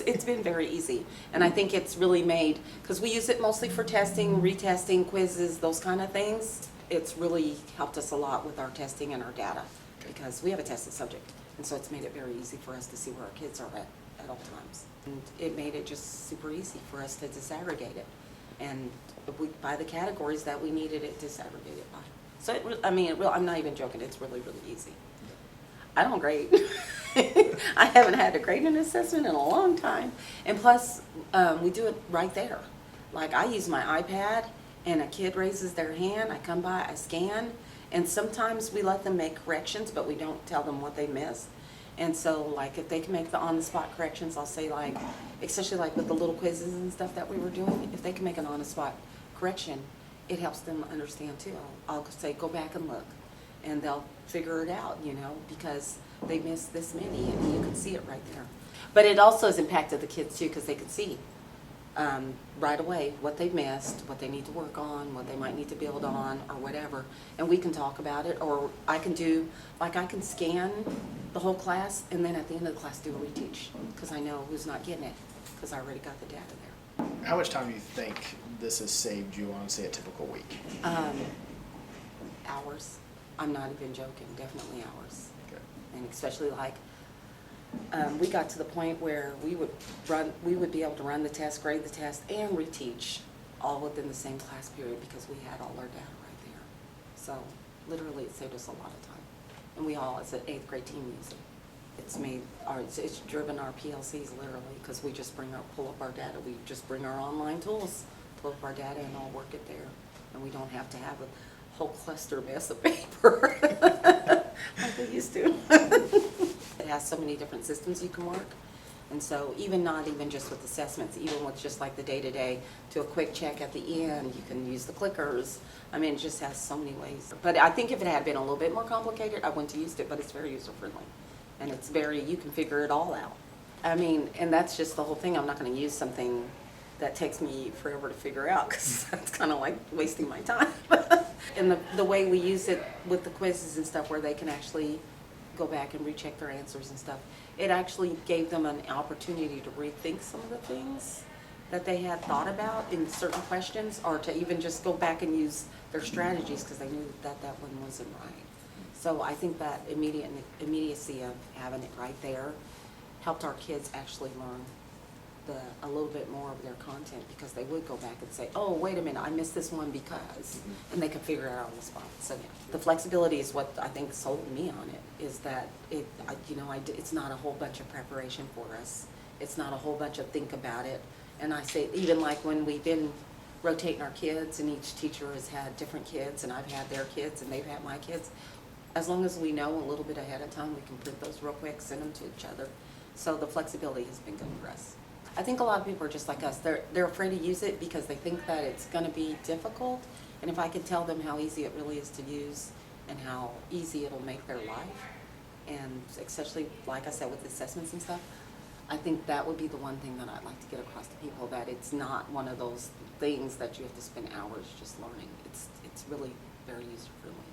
It's been very easy, and I think it's really made, because we use it mostly for testing, retesting, quizzes, those kind of things. It's really helped us a lot with our testing and our data, because we have a tested subject, and so it's made it very easy for us to see where our kids are at all times. And it made it just super easy for us to disaggregate it, and by the categories that we needed it disaggregated by. So I'm not even joking, it's really, really easy. I don't grade. I haven't had a grading assessment in a long time. And plus, we do it right there. Like, I use my iPad, and a kid raises their hand, I come by, I scan, and sometimes we let them make corrections, but we don't tell them what they missed. And so, like, if they can make the on-the-spot corrections, I'll say, like, especially like with the little quizzes and stuff that we were doing, if they can make an on-the-spot correction, it helps them understand too. I'll say, go back and look, and they'll figure it out, because they missed this many, and you can see it right there. But it also has impacted the kids too, because they can see right away what they've missed, what they need to work on, what they might need to build on, or whatever. And we can talk about it, or I can do, like, I can scan the whole class, and then at the end of the class do a reteach, because I know who's not getting it, because I already got the data there. How much time do you think this has saved you on, say, a typical week? Hours. I'm not even joking, definitely hours. Okay. And especially like, we got to the point where we would be able to run the test, grade the test, and reteach all within the same class period, because we had all our data right there. So literally it saved us a lot of time. And we all, as an 8th grade team, use it. It's driven our PLCs literally, because we just pull up our data. We just bring our online tools, pull up our data, and all work it there. And we don't have to have a whole cluster mess of paper like they used to. It has so many different systems you can work, and so not even just with assessments, even with just like the day-to-day, to a quick check at the end, you can use the clickers. I mean, it just has so many ways. But I think if it had been a little bit more complicated, I wouldn't have used it, but it's very user-friendly, and it's you can figure it all out. I mean, and that's just the whole thing. I'm not going to use something that takes me forever to figure out, because that's kind of like wasting my time. And the way we use it with the quizzes and stuff, where they can actually go back and recheck their answers and stuff, it actually gave them an opportunity to rethink some of the things that they had thought about in certain questions, or to even just go back and use their strategies, because they knew that one wasn't right. So I think that immediacy of having it right there helped our kids actually learn a little bit more of their content, because they would go back and say, oh, wait a minute, I missed this one because, and they could figure it out on the spot. So yeah, the flexibility is what I think sold me on it, is that it's not a whole bunch of preparation for us. It's not a whole bunch of think about it. And I say, even like when we've been rotating our kids, and each teacher has had different kids, and I've had their kids, and they've had my kids, as long as we know a little bit ahead of time, we can print those real quick, send them to each other. So the flexibility has been good for us. I think a lot of people are just like us. They're afraid to use it because they think that it's going to be difficult. And if I could tell them how easy it really is to use, and how easy it'll make their life, and especially, like I said, with assessments and stuff, I think that would be the one thing that I'd like to get across to people, that it's not one of those things that you have to spend hours just learning. It's really very user-friendly.